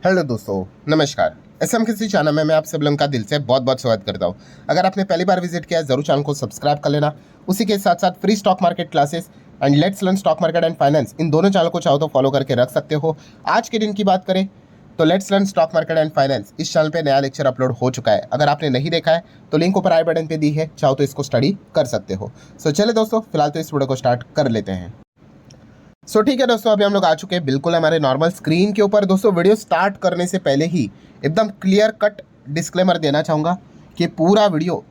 Hello दोस्तों, नमस्कार। SM किसी चैनल में मैं आप सब लोगों का दिल से बहुत बहुत स्वागत करता हूं। अगर आपने पहली बार विजिट किया है जरूर चैनल को सब्सक्राइब कर लेना। उसी के साथ साथ free stock market classes and let's learn stock market and finance, इन दोनों चैनल को चाहो तो फॉलो करके रख सकते हो। आज के दिन की बात करें तो let's learn stock market and finance इस चैनल पे नया लेक्चर अपलोड हो चुका है। अगर आपने नहीं देखा है तो लिंक ऊपर आई बटन पे दी है, चाहो तो इसको स्टडी कर सकते हो। सो चले दोस्तों, फिलहाल तो इस वीडियो को स्टार्ट कर लेते हैं। ठीक है दोस्तों, अभी हम लोग आ चुके हैं बिल्कुल हमारे नॉर्मल स्क्रीन के ऊपर। दोस्तों वीडियो स्टार्ट करने से पहले ही एकदम क्लियर कट डिस्क्लेमर देना चाहूँगा कि पूरा वीडियो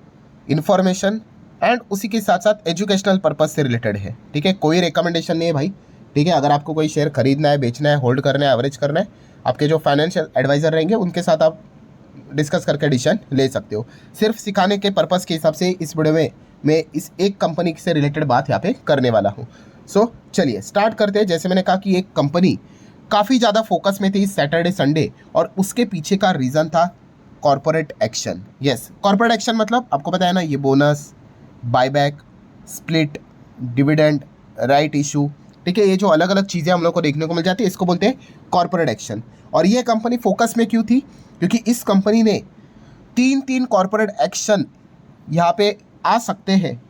इन्फॉर्मेशन एंड उसी के साथ साथ एजुकेशनल पर्पज से रिलेटेड है। ठीक है, कोई रिकमेंडेशन नहीं है भाई। ठीक है, अगर आपको कोई शेयर खरीदना है, बेचना है, होल्ड करना है, एवरेज करना है, आपके जो फाइनेंशियल एडवाइजर रहेंगे उनके साथ आप डिस्कस करके डिसीजन ले सकते हो। सिर्फ सिखाने के पर्पज़ के हिसाब से इस वीडियो में मैं इस एक कंपनी से रिलेटेड बात यहाँ पे करने वाला हूँ। चलिए स्टार्ट करते हैं। जैसे मैंने कहा कि एक कंपनी काफ़ी ज़्यादा फोकस में थी इस सैटरडे संडे, और उसके पीछे का रीज़न था corporate action. Yes, corporate action मतलब आपको पता है ना, ये bonus, buyback, split, dividend, right issue. ठीक है, ये जो अलग अलग चीज़ें हम लोग को देखने को मिल जाती है इसको बोलते हैं कॉर्पोरेट एक्शन। और ये कंपनी फोकस में क्यों थी? क्योंकि इस कंपनी ने तीन कॉर्पोरेट एक्शन यहाँ पे आ सकते हैं,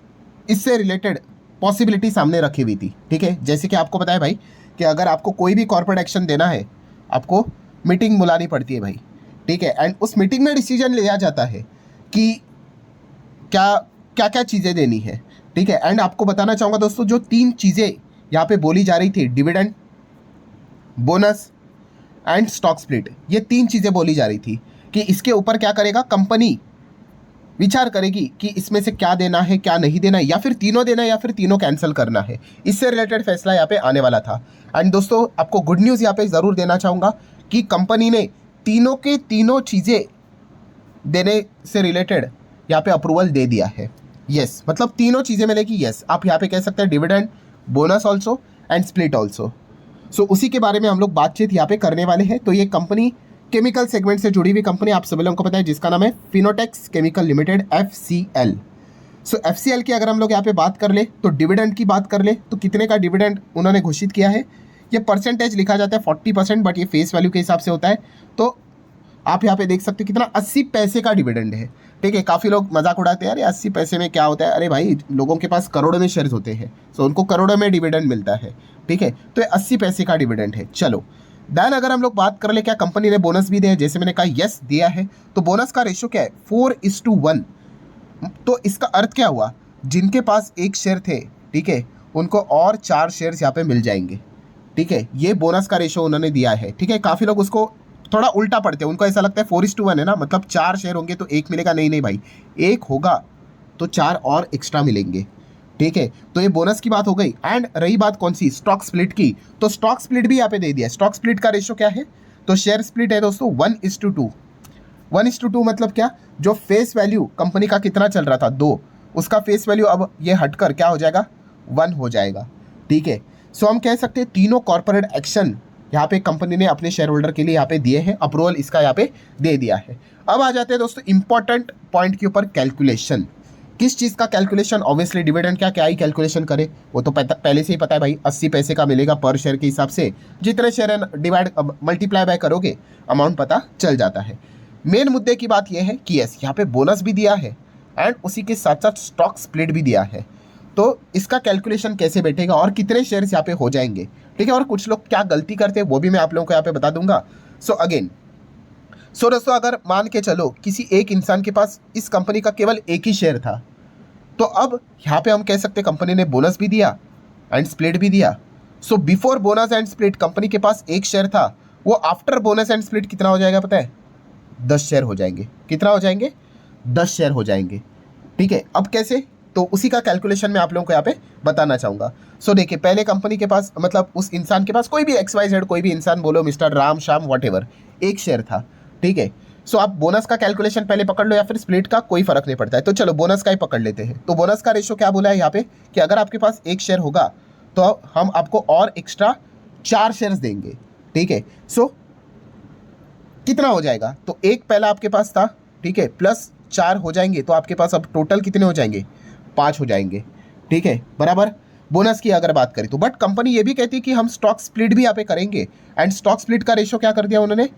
इससे रिलेटेड पॉसिबिलिटी सामने रखी हुई थी। ठीक है, जैसे कि आपको पता है भाई कि अगर आपको कोई भी कॉर्पोरेट एक्शन देना है आपको मीटिंग बुलानी पड़ती है भाई। ठीक है, एंड उस मीटिंग में डिसीजन लिया जाता है कि क्या क्या क्या चीज़ें देनी है। ठीक है, एंड आपको बताना चाहूँगा दोस्तों, जो तीन चीज़ें यहाँ पे बोली जा रही थी, dividend, bonus and stock split, ये तीन चीज़ें बोली जा रही थी कि इसके ऊपर क्या करेगा कंपनी, विचार करेगी कि इसमें से क्या देना है, क्या नहीं देना है, या फिर तीनों देना है या फिर तीनों कैंसिल करना है। इससे रिलेटेड फैसला यहाँ पे आने वाला था। एंड दोस्तों आपको गुड न्यूज़ यहाँ पे ज़रूर देना चाहूँगा कि कंपनी ने तीनों के तीनों चीज़ें देने से रिलेटेड यहाँ पे अप्रूवल दे दिया है। यस, मतलब तीनों चीज़ें मिलेगी। यस, आप यहाँ पे कह सकते हैं dividend, bonus also and split also. उसी के बारे में हम लोग बातचीत यहाँ पे करने वाले हैं। तो ये कंपनी केमिकल सेगमेंट से जुड़ी हुई कंपनी, आप सभी लोगों को पता है, जिसका नाम है Fineotex chemical limited, FCL। FCL की अगर हम लोग यहाँ पे बात कर ले तो डिविडेंड की बात कर ले तो कितने का डिविडेंड उन्होंने घोषित किया है, ये परसेंटेज लिखा जाता है 40%, बट ये फेस वैल्यू के हिसाब से होता है। तो आप यहाँ पे देख सकते हो कितना 80 पैसे का डिविडेंड है। ठीक है, काफ़ी लोग मजाक उड़ाते हैं, अरे 80 पैसे में क्या होता है। अरे भाई, लोगों के पास करोड़ों में शेयर्स होते हैं, उनको करोड़ों में डिविडेंड मिलता है। ठीक है, तो ये 80 पैसे का डिविडेंड है। चलो देन अगर हम लोग बात कर ले क्या कंपनी ने बोनस भी दिया है, जैसे मैंने कहा यस दिया है। तो बोनस का रेशो क्या है? 4:1। तो इसका अर्थ क्या हुआ? जिनके पास एक शेयर थे, ठीक है, उनको और 4 शेयर्स यहाँ पे मिल जाएंगे। ठीक है, ये बोनस का रेशो उन्होंने दिया है। ठीक है, काफ़ी लोग उसको थोड़ा उल्टा पढ़ते हैं, उनको ऐसा लगता है 4:1 है ना, मतलब 4 शेयर होंगे तो एक मिलेगा। नहीं नहीं भाई, एक होगा तो 4 और एक्स्ट्रा मिलेंगे। ठीक है, तो ये बोनस की बात हो गई। एंड रही बात कौन सी? स्टॉक स्प्लिट की। तो स्टॉक स्प्लिट भी यहाँ पे दे दिया। स्टॉक स्प्लिट का रेशो क्या है? तो शेयर स्प्लिट है दोस्तों 1:2। 1:2 मतलब क्या? जो फेस वैल्यू कंपनी का कितना चल रहा था, 2, उसका फेस वैल्यू अब ये हटकर क्या हो जाएगा? 1 हो जाएगा। ठीक है, हम कह सकते हैं तीनों कॉर्पोरेट एक्शन यहाँ पे कंपनी ने अपने शेयर होल्डर के लिए यहाँ पे दिए हैं, अप्रूवल इसका यहाँ पे दे दिया है। अब आ जाते हैं दोस्तों इंपॉर्टेंट पॉइंट के ऊपर, कैलकुलेशन। किस चीज़ का कैलकुलेशन? ऑब्वियसली डिविडेंड का क्या ही कैलकुलेशन करे, वो तो पहले से ही पता है भाई, 80 पैसे का मिलेगा पर शेयर के हिसाब से। जितने शेयर है डिवाइड मल्टीप्लाई बाय करोगे अमाउंट पता चल जाता है। मेन मुद्दे की बात यह है कि यस, यहाँ पे बोनस भी दिया है एंड उसी के साथ साथ स्टॉक स्प्लिट भी दिया है। तो इसका कैलकुलेशन कैसे बैठेगा और कितने शेयर्स यहाँ पे हो जाएंगे? ठीक है, और कुछ लोग क्या गलती करते हैं वो भी मैं आप लोगों को यहाँ पे बता दूंगा। दोस्तों अगर मान के चलो किसी एक इंसान के पास इस कंपनी का केवल एक ही शेयर था, तो अब यहाँ पे हम कह सकते हैं कंपनी ने बोनस भी दिया एंड स्प्लिट भी दिया। Before bonus and split company के पास एक शेयर था, वो आफ्टर बोनस एंड स्प्लिट कितना हो जाएगा पता है? 10 शेयर हो जाएंगे। कितना हो जाएंगे? 10 शेयर हो जाएंगे। ठीक है, अब कैसे? तो उसी का कैलकुलेशन मैं आप लोगों को यहाँ पे बताना चाहूँगा। देखिए, पहले कंपनी के पास, मतलब उस इंसान के पास, कोई भी XYZ, कोई भी इंसान बोलो, मिस्टर राम श्याम वॉटेवर, एक शेयर था। ठीक है, आप बोनस का कैलकुलेशन पहले पकड़ लो या फिर स्प्लिट का, कोई फर्क नहीं पड़ता है। तो चलो बोनस का ही पकड़ लेते हैं। तो बोनस का रेशो क्या बोला है यहाँ पे कि अगर आपके पास एक शेयर होगा तो हम आपको और एक्स्ट्रा 4 शेयर्स देंगे। ठीक है, कितना हो जाएगा? तो एक पहला आपके पास था, ठीक है, प्लस 4 हो जाएंगे, तो आपके पास अब टोटल कितने हो जाएंगे? 5 हो जाएंगे। ठीक है, बराबर। बोनस की अगर बात करें तो बट कंपनी ये भी कहती है कि हम स्टॉक स्प्लिट भी यहाँ पे करेंगे। एंड स्टॉक स्प्लिट का रेशो क्या कर दिया उन्होंने?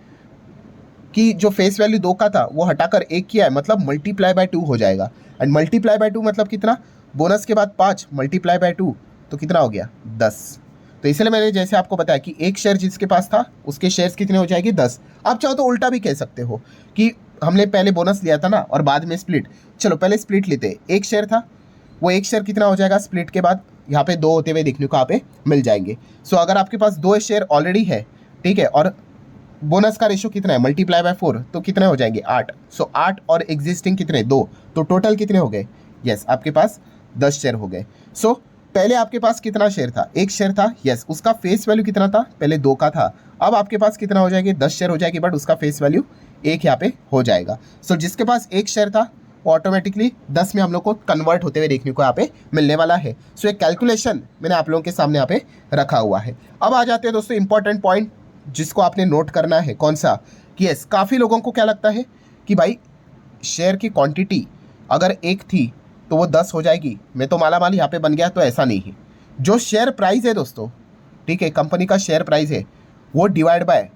कि जो फेस वैल्यू 2 का था वो हटाकर 1 किया है, मतलब मल्टीप्लाई बाय 2 हो जाएगा। एंड मल्टीप्लाई बाय 2 मतलब कितना, बोनस के बाद 5 मल्टीप्लाई बाय 2 तो कितना हो गया 10। तो इसलिए मैंने जैसे आपको बताया कि एक शेयर जिसके पास था उसके शेयर्स कितने हो जाएंगे 10। आप चाहो तो उल्टा भी कह सकते हो कि हमने पहले बोनस लिया था ना और बाद में स्प्लिट, चलो पहले स्प्लिट लेते हैं। एक शेयर था, वो एक शेयर कितना हो जाएगा स्प्लिट के बाद, यहाँ पे 2 होते हुए देखने को यहाँ पे मिल जाएंगे। सो अगर आपके पास 2 शेयर ऑलरेडी है, ठीक है, और बोनस का रेशो कितना है मल्टीप्लाई बाय 4 तो कितने हो जाएंगे 8। सो 8 और एग्जिस्टिंग कितने 2, तो टोटल कितने हो गए, यस आपके पास 10 शेयर हो गए। सो पहले आपके पास कितना शेयर था, एक शेयर था, यस उसका फेस वैल्यू कितना था, पहले 2 का था, अब आपके पास कितना हो जाएंगे 10 शेयर हो जाएगी, बट उसका फेस वैल्यू 1 यहाँ पे हो जाएगा। सो जिसके पास एक शेयर था वो ऑटोमेटिकली 10 में हम लोग को कन्वर्ट होते हुए देखने को यहाँ पे मिलने वाला है। सो एक कैलकुलेशन मैंने आप लोगों के सामने यहाँ पे रखा हुआ है। अब आ जाते हैं दोस्तों इंपॉर्टेंट पॉइंट जिसको आपने नोट करना है, कौन सा कि यस काफ़ी लोगों को क्या लगता है कि भाई शेयर की क्वांटिटी अगर 1 थी तो वो 10 हो जाएगी, मैं तो माला माल यहाँ पे बन गया, तो ऐसा नहीं है। जो शेयर प्राइस है दोस्तों, ठीक है, कंपनी का शेयर प्राइस है वो डिवाइड बाय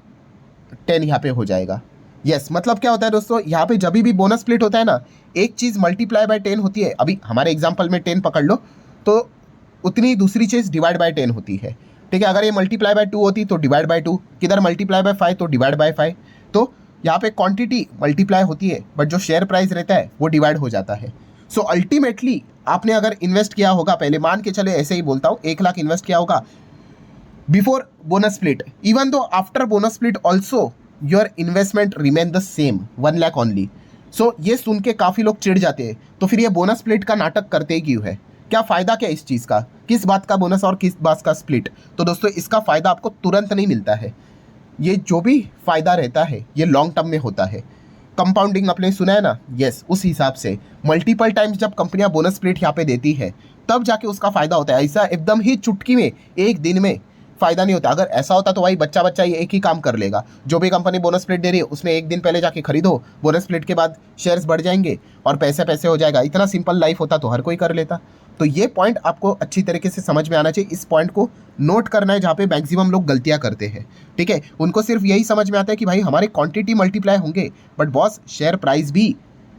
10 यहाँ पे हो जाएगा। यस मतलब क्या होता है दोस्तों, यहाँ पे जब भी बोनस स्प्लिट होता है ना, एक चीज़ मल्टीप्लाई बाय 10 होती है। अभी हमारे एग्जाम्पल में 10 पकड़ लो तो उतनी दूसरी चीज़ डिवाइड बाय 10 होती है, ठीक है। अगर ये मल्टीप्लाई बाय 2 होती तो डिवाइड बाय 2, किधर मल्टीप्लाई बाय 5 तो डिवाइड बाय 5। तो यहाँ पे क्वांटिटी मल्टीप्लाई होती है बट जो शेयर प्राइस रहता है वो डिवाइड हो जाता है। सो अल्टीमेटली आपने अगर इन्वेस्ट किया होगा, पहले मान के चले ऐसे ही बोलता हूँ 1 लाख इन्वेस्ट किया होगा before bonus split, even though after bonus split also your investment remain the same 1 lakh only. So ये सुन के काफ़ी लोग चिढ़ जाते हैं, तो फिर ये बोनस स्प्लिट का नाटक करते ही क्यों है, क्या फ़ायदा क्या इस चीज़ का, किस बात का बोनस और किस बात का स्प्लिट। तो दोस्तों इसका फ़ायदा आपको तुरंत नहीं मिलता है, ये जो भी फ़ायदा रहता है ये लॉन्ग टर्म में होता है। कंपाउंडिंग आपने सुना है ना, यस उस हिसाब से मल्टीपल टाइम्स जब कंपनियां बोनस स्प्लिट यहाँ पे देती है तब जाके उसका फ़ायदा होता है। ऐसा एकदम ही चुटकी में एक दिन में फ़ायदा नहीं होता। अगर ऐसा होता तो भाई बच्चा बच्चा ये एक ही काम कर लेगा, जो भी कंपनी बोनस स्प्लिट दे रही है उसमें एक दिन पहले जाके खरीदो, बोनस स्प्लिट के बाद शेयर्स बढ़ जाएंगे और पैसे पैसे हो जाएगा। इतना सिंपल लाइफ होता तो हर कोई कर लेता। तो ये पॉइंट आपको अच्छी तरीके से समझ में आना चाहिए, इस पॉइंट को नोट करना है जहाँ पे मैक्सिमम लोग गलतियाँ करते हैं, ठीक है। उनको सिर्फ यही समझ में आता है कि भाई हमारे क्वांटिटी मल्टीप्लाई होंगे बट बॉस शेयर प्राइस भी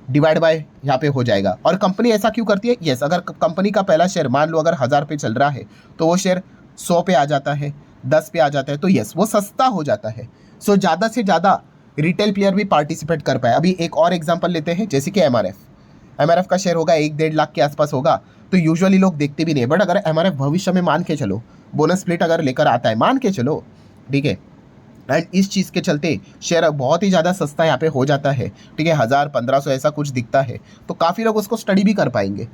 डिवाइड बाय यहाँ पे हो जाएगा। और कंपनी ऐसा क्यों करती है, यस अगर कंपनी का पहला शेयर मान लो अगर 1000 पे चल रहा है तो वो शेयर 100 पे आ जाता है, 10 पे आ जाता है, तो यस वो सस्ता हो जाता है। सो ज़्यादा से ज़्यादा रिटेल प्लेयर भी पार्टिसिपेट कर पाए। अभी एक और एग्जांपल लेते हैं, जैसे कि एमआरएफ का शेयर होगा 1-1.5 लाख के आसपास होगा, तो यूजुअली लोग देखते भी नहीं। बट अगर एमआरएफ भविष्य में मान के चलो बोनस स्प्लिट अगर लेकर आता है, मान के चलो, ठीक है, एंड इस चीज़ के चलते शेयर बहुत ही ज़्यादा सस्ता यहाँ पे हो जाता है, ठीक है, 1000-1500 ऐसा कुछ दिखता है, तो काफ़ी लोग उसको स्टडी भी कर पाएंगे,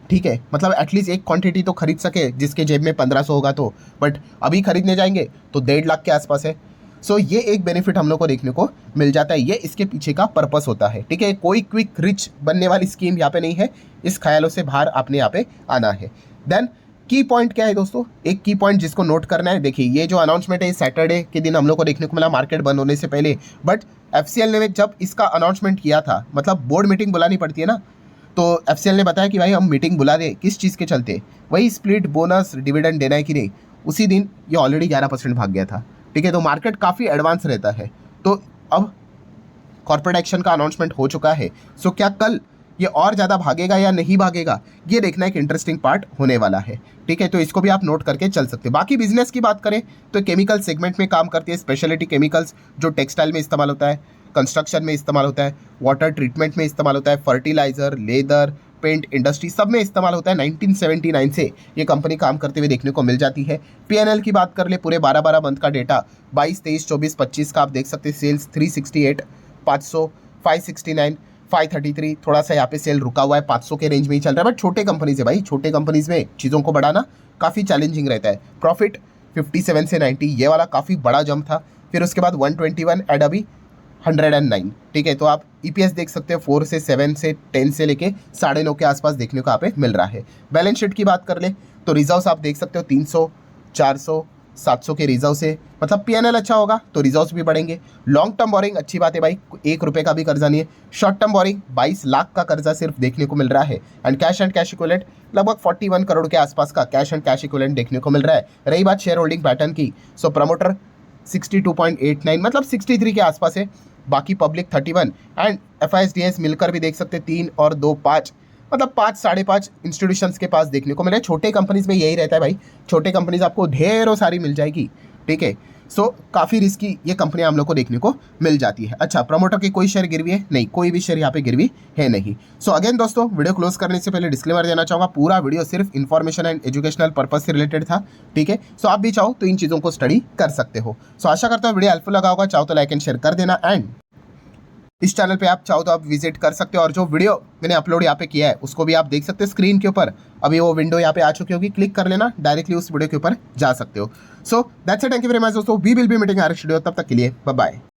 ठीक है। मतलब एटलीस्ट एक क्वांटिटी तो खरीद सके जिसके जेब में 1500 होगा तो, बट अभी खरीदने जाएंगे तो 1.5 लाख के आसपास है। सो ये एक बेनिफिट हम लोग को देखने को मिल जाता है, ये इसके पीछे का पर्पस होता है, ठीक है। कोई क्विक रिच बनने वाली स्कीम यहाँ पे नहीं है, इस ख्यालों से बाहर आपने यहाँ पे आना है। देन की पॉइंट क्या है दोस्तों, एक की पॉइंट जिसको नोट करना है, देखिए ये जो अनाउंसमेंट है सैटरडे के दिन हम लोग को देखने को मिला मार्केट बंद होने से पहले, बट एफसीएल ने जब इसका अनाउंसमेंट किया था, मतलब बोर्ड मीटिंग बुलानी पड़ती है ना, तो एफसीएल ने बताया कि भाई हम मीटिंग बुला रहे, किस चीज़ के चलते, वही स्प्लिट बोनस डिविडेंड देना है कि नहीं। उसी दिन ये ऑलरेडी 11% भाग गया था, ठीक है। तो मार्केट काफ़ी एडवांस रहता है। तो अब कॉर्पोरेट एक्शन का अनाउंसमेंट हो चुका है, सो क्या कल ये और ज़्यादा भागेगा या नहीं भागेगा, ये देखना एक इंटरेस्टिंग पार्ट होने वाला है, ठीक है। तो इसको भी आप नोट करके चल सकते हैं। बाकी बिजनेस की बात करें तो केमिकल सेगमेंट में काम करती है, स्पेशलिटी केमिकल्स जो टेक्सटाइल में इस्तेमाल होता है, कंस्ट्रक्शन में इस्तेमाल होता है, वाटर ट्रीटमेंट में इस्तेमाल होता है, फर्टिलाइजर, लेदर, पेंट इंडस्ट्री सब में इस्तेमाल होता है। 1979 से ये कंपनी काम करते हुए देखने को मिल जाती है। पीएनएल की बात कर ले, पूरे 12 मंथ का डेटा 22, 23, 24, 25 का आप देख सकते हैं। सेल्स 368, 500, 569, 533, थोड़ा सा यहाँ पे सेल रुका हुआ है, 500 के रेंज में ही चल रहा है। बट छोटे कंपनीज है भाई, छोटे कंपनीज में चीज़ों को बढ़ाना काफ़ी चैलेंजिंग रहता है। प्रॉफिट 57 से 90, ये वाला काफ़ी बड़ा जंप था। फिर उसके बाद 121 एंड अभी 109, ठीक है। तो आप ईपीएस देख सकते हो 4 से 7 से 10 से लेके 9.5 के आसपास देखने को यहाँ पे मिल रहा है। बैलेंस शीट की बात कर ले तो रिजर्व्स आप देख सकते हो 300, 400, 700 के रिजर्व से, मतलब पीएनएल अच्छा होगा तो रिजर्व्स भी बढ़ेंगे। लॉन्ग टर्म बोरिंग अच्छी बात है भाई, 1 रुपये का भी कर्जा नहीं है। शॉर्ट टर्म बोरिंग 22 लाख का कर्जा सिर्फ देखने को मिल रहा है। एंड कैश इक्विवेलेंट लगभग 41 करोड़ के आसपास का कैश एंड कैश इक्विवेलेंट देखने को मिल रहा है। रही बात शेयर होल्डिंग पैटर्न की, सो प्रमोटर 62.89 मतलब 63 के आसपास है। बाकी पब्लिक 31 एंड FISDS मिलकर भी देख सकते 3 और 2 5, मतलब 5 5.5 इंस्टीट्यूशंस के पास देखने को मिले। छोटे कंपनीज में यही रहता है भाई, छोटे कंपनीज आपको ढेरों सारी मिल जाएगी, ठीक है। सो काफ़ी रिस्की ये कंपनी हम लोग को देखने को मिल जाती है। अच्छा, प्रमोटर की कोई शेयर गिरवी है नहीं, कोई भी शेयर यहाँ पे गिरवी है नहीं। सो अगेन दोस्तों, वीडियो क्लोज करने से पहले डिस्क्लेमर देना चाहूँगा, पूरा वीडियो सिर्फ इन्फॉर्मेशन एंड एजुकेशनल पर्पज से रिलेटेड था, ठीक है। सो आप भी चाहो तो इन चीज़ों को स्टडी कर सकते हो। सो आशा करता हूँ वीडियो हेल्पफुल लगा होगा, चाहो तो लाइक एंड शेयर कर देना, एंड इस चैनल पे आप चाहो तो आप विजिट कर सकते हो, और जो वीडियो मैंने अपलोड यहाँ पे किया है उसको भी आप देख सकते हो स्क्रीन के ऊपर। अभी वो विंडो यहाँ पे आ चुकी होगी, क्लिक कर लेना, डायरेक्टली उस वीडियो के ऊपर जा सकते हो। So that's it, thank you very much दोस्तों, we will be meeting our studio, तब तक के लिए बाय बाय।